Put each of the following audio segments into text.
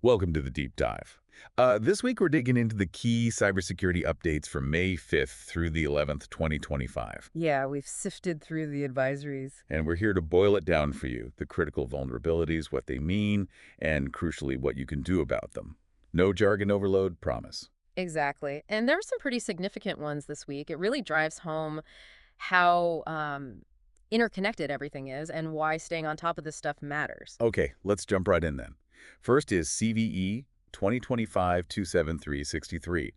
Welcome to the Deep Dive. This week we're digging into the key cybersecurity updates from May 5th through the 11th, 2025. Yeah, we've sifted through the advisories. And we're here to boil it down for you, the critical vulnerabilities, what they mean, and crucially, what you can do about them. No jargon overload, promise. Exactly. And there were some pretty significant ones this week. It really drives home how interconnected everything is and why staying on top of this stuff matters. Okay, let's jump right in then. First is CVE 2025-27363.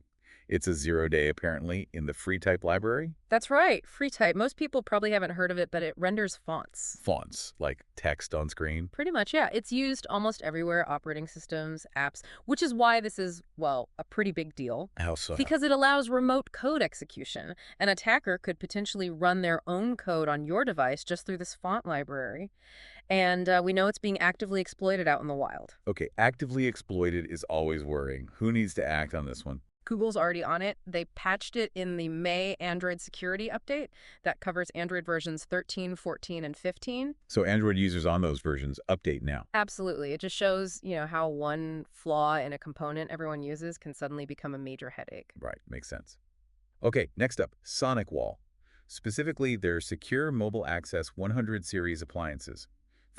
It's a zero-day, apparently, in the FreeType library. That's right, FreeType. Most people probably haven't heard of it, but it renders fonts. Fonts, like text on screen. Pretty much, yeah. It's used almost everywhere, operating systems, apps, which is why this is, well, a pretty big deal. How so? Because it allows remote code execution. An attacker could potentially run their own code on your device just through this font library. And we know it's being actively exploited out in the wild. Okay, actively exploited is always worrying. Who needs to act on this one? Google's already on it. They patched it in the May Android security update that covers Android versions 13, 14, and 15. So Android users on those versions update now. Absolutely. It just shows, how one flaw in a component everyone uses can suddenly become a major headache. Right, makes sense. Okay, next up, SonicWall. Specifically, their Secure Mobile Access 100 series appliances.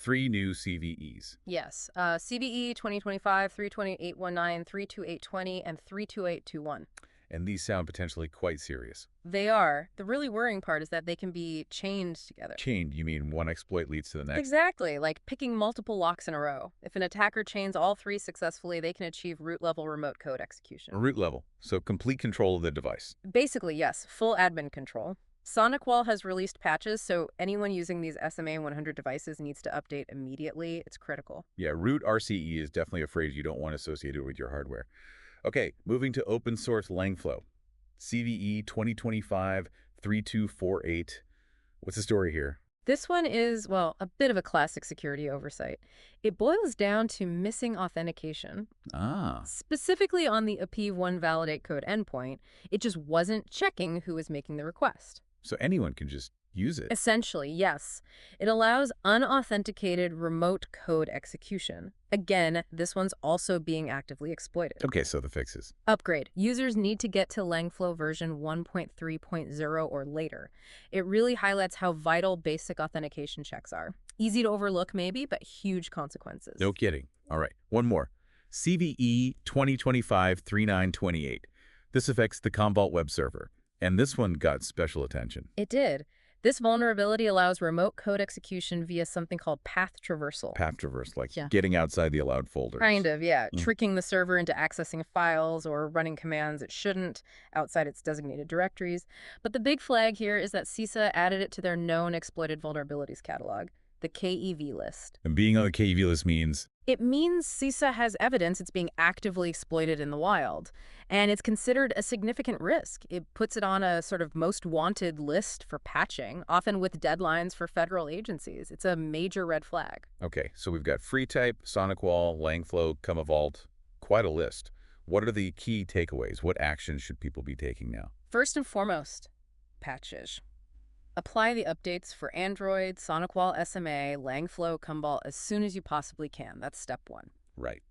3 new CVEs. Yes. CVE 2025, 32819, 32820, and 32821. And these sound potentially quite serious. They are. The really worrying part is that they can be chained together. Chained, you mean one exploit leads to the next? Exactly, like picking multiple locks in a row. If an attacker chains all three successfully, they can achieve root-level remote code execution. Root level, so complete control of the device. Basically, yes, full admin control. SonicWall has released patches, so anyone using these SMA 100 devices needs to update immediately. It's critical. Yeah, root RCE is definitely a phrase you don't want associated with your hardware. Okay, moving to open source Langflow. CVE 2025-3248. What's the story here? This one is, well, a bit of a classic security oversight. It boils down to missing authentication. Ah, Specifically on the AP1 validate code endpoint, it just wasn't checking who was making the request. so anyone can just use it. Essentially, yes. It allows unauthenticated remote code execution. Again, this one's also being actively exploited. Okay, so the fixes. Upgrade. Users need to get to Langflow version 1.3.0 or later. It really highlights how vital basic authentication checks are. Easy to overlook maybe, but huge consequences. No kidding. All right, one more. CVE 2025-3928. This affects the Commvault Web Server, and this one got special attention. It did. This vulnerability allows remote code execution via something called path traversal. Path traverse, like Yeah. getting outside the allowed folders. Kind of, yeah. Mm. Tricking the server into accessing files or running commands it shouldn't outside its designated directories. But the big flag here is that CISA added it to their known exploited vulnerabilities catalog, the KEV list. And being on the KEV list means It means CISA has evidence it's being actively exploited in the wild, and it's considered a significant risk. It puts it on a sort of most wanted list for patching, often with deadlines for federal agencies. It's a major red flag. okay, so we've got FreeType, SonicWall, Langflow, Commvault, quite a list. What are the key takeaways? What actions should people be taking now? First and foremost, patches. Apply the updates for Android, SonicWall SMA, Langflow, Commvault as soon as you possibly can. That's step one. Right.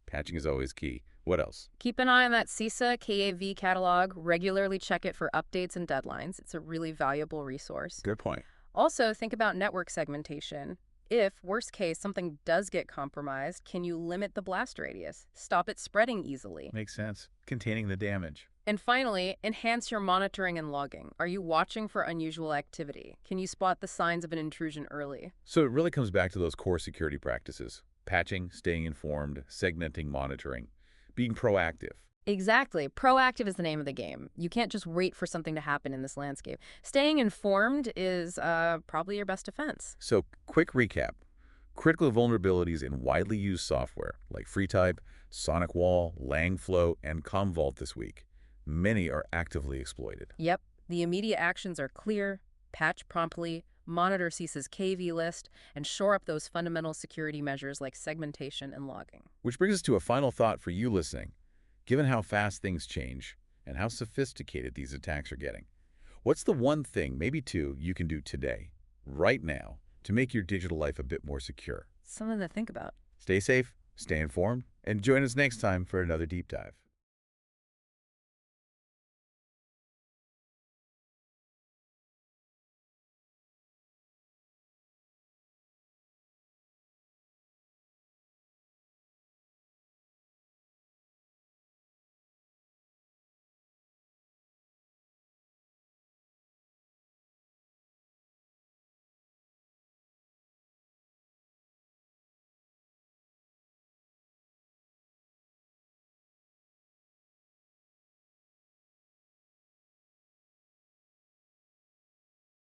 Patching is always key. What else? Keep an eye on that CISA KAV catalog. Regularly check it for updates and deadlines. It's a really valuable resource. Good point. Also, think about network segmentation. If, worst case, something does get compromised, can you limit the blast radius? Stop it spreading easily. Makes sense. Containing the damage. And finally, enhance your monitoring and logging. Are you watching for unusual activity? Can you spot the signs of an intrusion early? So it really comes back to those core security practices. Patching, staying informed, segmenting, monitoring, being proactive. Exactly. Proactive is the name of the game. You can't just wait for something to happen in this landscape. Staying informed is probably your best defense. So quick recap. Critical vulnerabilities in widely used software like FreeType, SonicWall, Langflow, and Commvault this week. Many are actively exploited. Yep. The immediate actions are clear: patch promptly, monitor CISA's KV list, and shore up those fundamental security measures like segmentation and logging. Which brings us to a final thought for you listening. Given how fast things change and how sophisticated these attacks are getting, what's the one thing, maybe two, you can do today, right now, to make your digital life a bit more secure? Something to think about. Stay safe, stay informed, And join us next time for another deep dive.